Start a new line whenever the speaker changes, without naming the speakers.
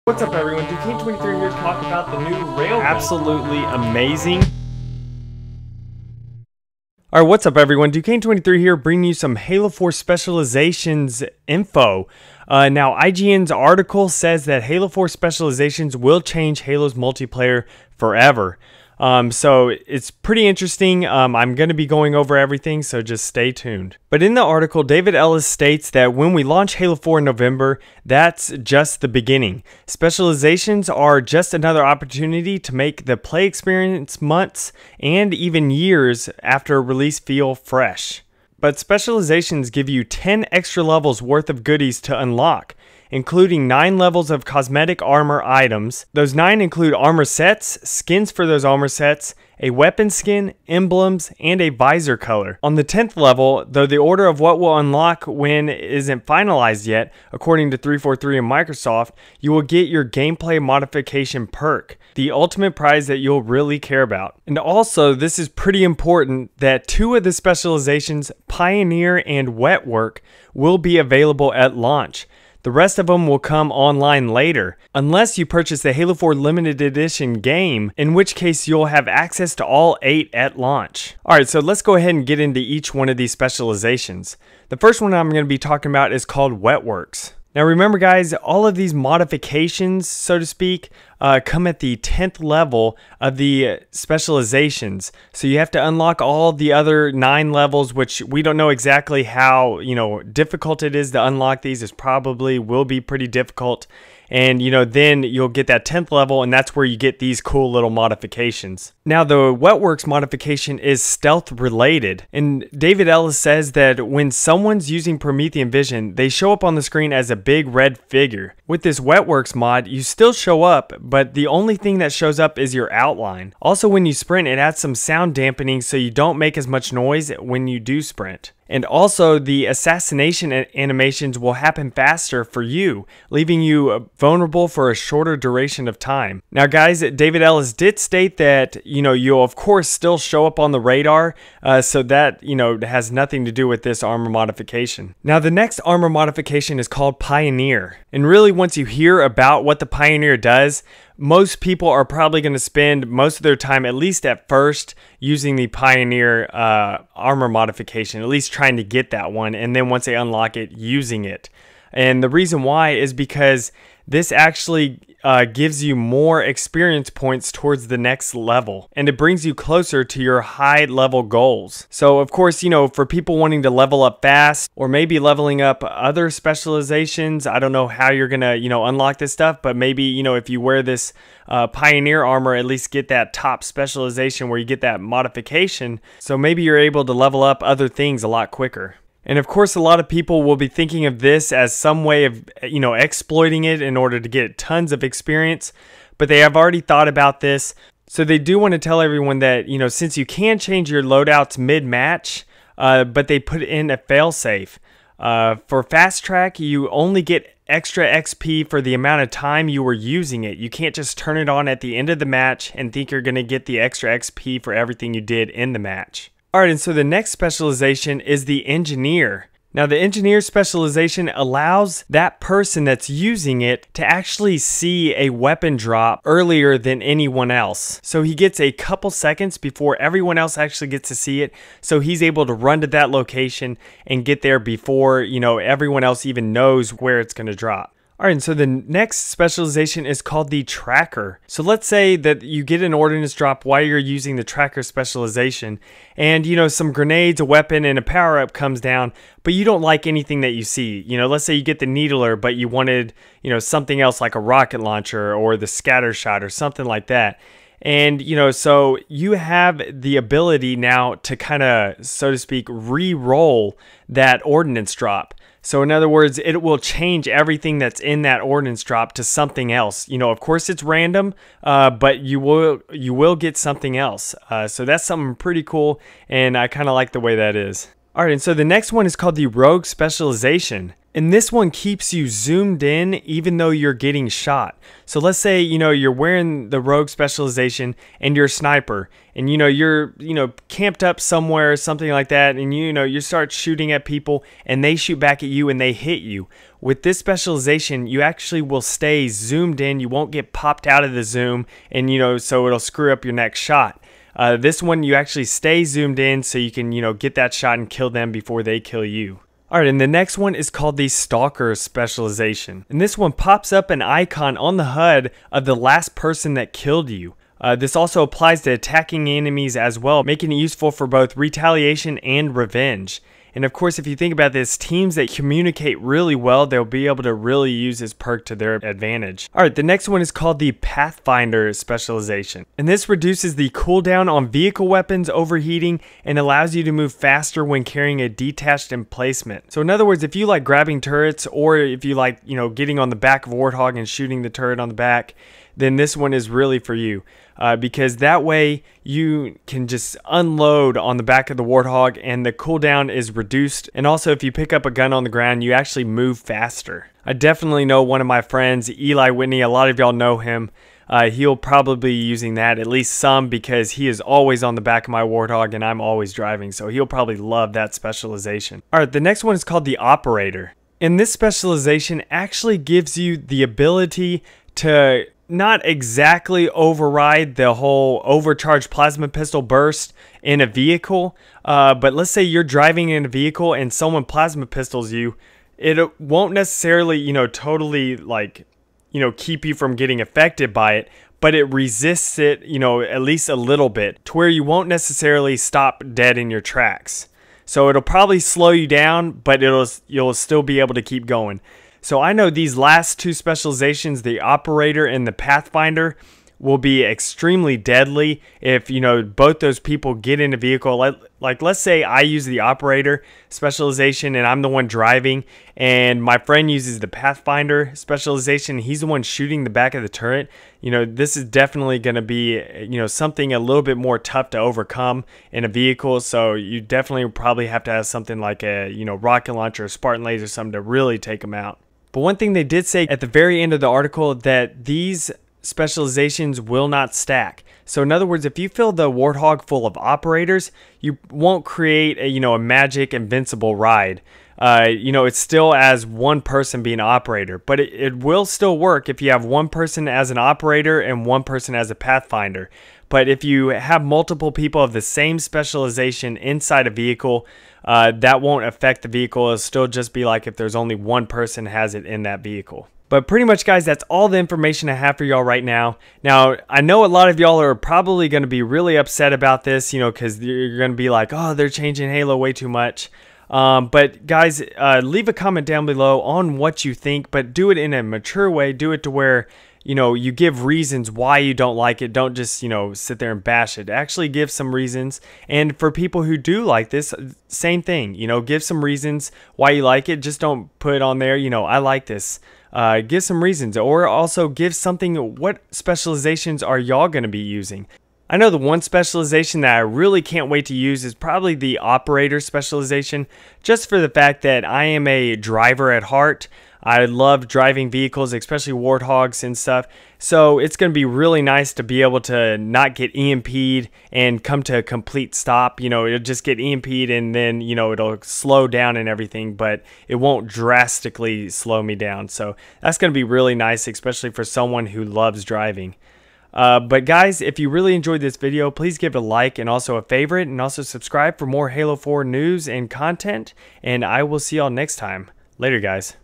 What's up everyone, Duquesne23 here to talk about the new railgun.
Absolutely amazing. Alright, what's up everyone, Duquesne23 here bringing you some Halo 4 Specializations info. Now IGN's article says that Halo 4 Specializations will change Halo's multiplayer forever. So it's pretty interesting. I'm going to be going over everything, so just stay tuned. But in the article, David Ellis states that when we launch Halo 4 in November, that's just the beginning. Specializations are just another opportunity to make the play experience months and even years after release feel fresh. But Specializations give you 10 extra levels worth of goodies to unlock, including 9 levels of cosmetic armor items. Those 9 include armor sets, skins for those armor sets, a weapon skin, emblems, and a visor color. On the 10th level, though the order of what will unlock when isn't finalized yet, according to 343 and Microsoft, you will get your gameplay modification perk, the ultimate prize that you'll really care about. And also, this is pretty important, that 2 of the specializations, Pioneer and Wetwork, will be available at launch. The rest of them will come online later, unless you purchase the Halo 4 Limited Edition game, in which case you'll have access to all 8 at launch. Alright, so let's go ahead and get into each one of these specializations. The first one I'm going to be talking about is called Wetworks. Now remember guys, all of these modifications, so to speak, come at the 10th level of the specializations. So you have to unlock all the other 9 levels, which we don't know exactly how, difficult it is to unlock these. It probably will be pretty difficult. And then you'll get that 10th level, and that's where you get these cool little modifications. Now the Wetworks modification is stealth related, and David Ellis says that when someone's using Promethean vision, they show up on the screen as a big red figure. With this Wetworks mod, you still show up, but the only thing that shows up is your outline. Also, when you sprint, it adds some sound dampening so you don't make as much noise when you do sprint. And also, the assassination animations will happen faster for you, leaving you vulnerable for a shorter duration of time. Now guys, David Ellis did state that, you'll of course still show up on the radar, so that, has nothing to do with this armor modification. Now the next armor modification is called Pioneer. And really, once you hear about what the Pioneer does, most people are probably going to spend most of their time, at least at first, using the Pioneer armor modification, at least trying to get that one, and then once they unlock it, using it. And the reason why is because this actually gives you more experience points towards the next level, and it brings you closer to your high level goals. So of course, for people wanting to level up fast, or maybe leveling up other specializations, I don't know how you're gonna unlock this stuff, but maybe if you wear this Pioneer armor, at least get that top specialization where you get that modification, so maybe you're able to level up other things a lot quicker. And of course, a lot of people will be thinking of this as some way of, exploiting it in order to get tons of experience, but they have already thought about this. So they do want to tell everyone that, since you can change your loadouts mid-match, but they put in a failsafe. For Fast Track, you only get extra XP for the amount of time you were using it. You can't just turn it on at the end of the match and think you're going to get the extra XP for everything you did in the match. Alright, and so the next specialization is the Engineer. Now the Engineer specialization allows that person that's using it to actually see a weapon drop earlier than anyone else. So he gets a couple seconds before everyone else actually gets to see it, so he's able to run to that location and get there before, everyone else even knows where it's going to drop. Alright, and so the next specialization is called the Tracker. So let's say that you get an ordnance drop while you're using the Tracker specialization, and some grenades, a weapon, and a power-up comes down, but you don't like anything that you see. Let's say you get the Needler, but you wanted, something else like a rocket launcher or the scatter shot or something like that. And, so you have the ability now to kind of, so to speak, re-roll that ordnance drop. So in other words, it will change everything that's in that ordnance drop to something else. Of course it's random, but you will get something else. So that's something pretty cool, and I kind of like the way that is. Alright, and so the next one is called the Rogue Specialization. And this one keeps you zoomed in even though you're getting shot. So let's say, you're wearing the Rogue Specialization and you're a sniper and, you're, camped up somewhere or something like that. And, you start shooting at people and they shoot back at you and they hit you. With this specialization, you actually will stay zoomed in. You won't get popped out of the zoom and, so it'll screw up your next shot. This one, you actually stay zoomed in so you can, get that shot and kill them before they kill you. Alright, and the next one is called the Stalker Specialization. And this one pops up an icon on the HUD of the last person that killed you. This also applies to attacking enemies as well, making it useful for both retaliation and revenge. And of course, if you think about this, teams that communicate really well, they'll be able to really use this perk to their advantage. Alright, the next one is called the Pathfinder Specialization. And this reduces the cooldown on vehicle weapons overheating and allows you to move faster when carrying a detached emplacement. So in other words, if you like grabbing turrets or if you like, getting on the back of a Warthog and shooting the turret on the back, then this one is really for you. Because that way you can just unload on the back of the Warthog and the cooldown is reduced. And also if you pick up a gun on the ground, you actually move faster. I definitely know one of my friends, Eli Whitney, a lot of y'all know him. He'll probably be using that, at least some, because he is always on the back of my Warthog and I'm always driving. So he'll probably love that specialization. Alright, the next one is called the Operator. And this specialization actually gives you the ability to not exactly override the whole overcharged plasma pistol burst in a vehicle, but let's say you're driving in a vehicle and someone plasma pistols you, it won't necessarily, totally keep you from getting affected by it, but it resists it, at least a little bit to where you won't necessarily stop dead in your tracks. So it'll probably slow you down, but you'll still be able to keep going. So I know these last two specializations, the Operator and the Pathfinder, will be extremely deadly if, both those people get in a vehicle. Like let's say I use the Operator specialization and I'm the one driving and my friend uses the Pathfinder specialization. He's the one shooting the back of the turret. This is definitely going to be, something a little bit more tough to overcome in a vehicle. So you definitely probably have to have something like a, rocket launcher or Spartan laser or something to really take them out. But one thing they did say at the very end of the article that these specializations will not stack. So in other words, if you fill the Warthog full of operators, you won't create a magic invincible ride. It's still as one person being an operator, but it will still work if you have one person as an operator and one person as a Pathfinder. But if you have multiple people of the same specialization inside a vehicle, that won't affect the vehicle. It'll still just be like if there's only one person has it in that vehicle. But pretty much, guys, that's all the information I have for y'all right now. Now, I know a lot of y'all are probably going to be really upset about this, because you're going to be like, oh, they're changing Halo way too much. But guys, leave a comment down below on what you think, but do it in a mature way. Do it to where you give reasons why you don't like it. Don't just, sit there and bash it. Actually give some reasons. And for people who do like this, same thing, give some reasons why you like it. Just don't put on there, I like this. Give some reasons, or also give something, what specializations are y'all going to be using? I know the one specialization that I really can't wait to use is probably the Operator specialization, just for the fact that I am a driver at heart. I love driving vehicles, especially Warthogs and stuff. So it's going to be really nice to be able to not get EMP'd and come to a complete stop. It'll just get EMP'd and then, it'll slow down and everything, but it won't drastically slow me down. So that's going to be really nice, especially for someone who loves driving. But guys, if you really enjoyed this video, please give it a like and also a favorite, and also subscribe for more Halo 4 news and content. And I will see y'all next time. Later, guys.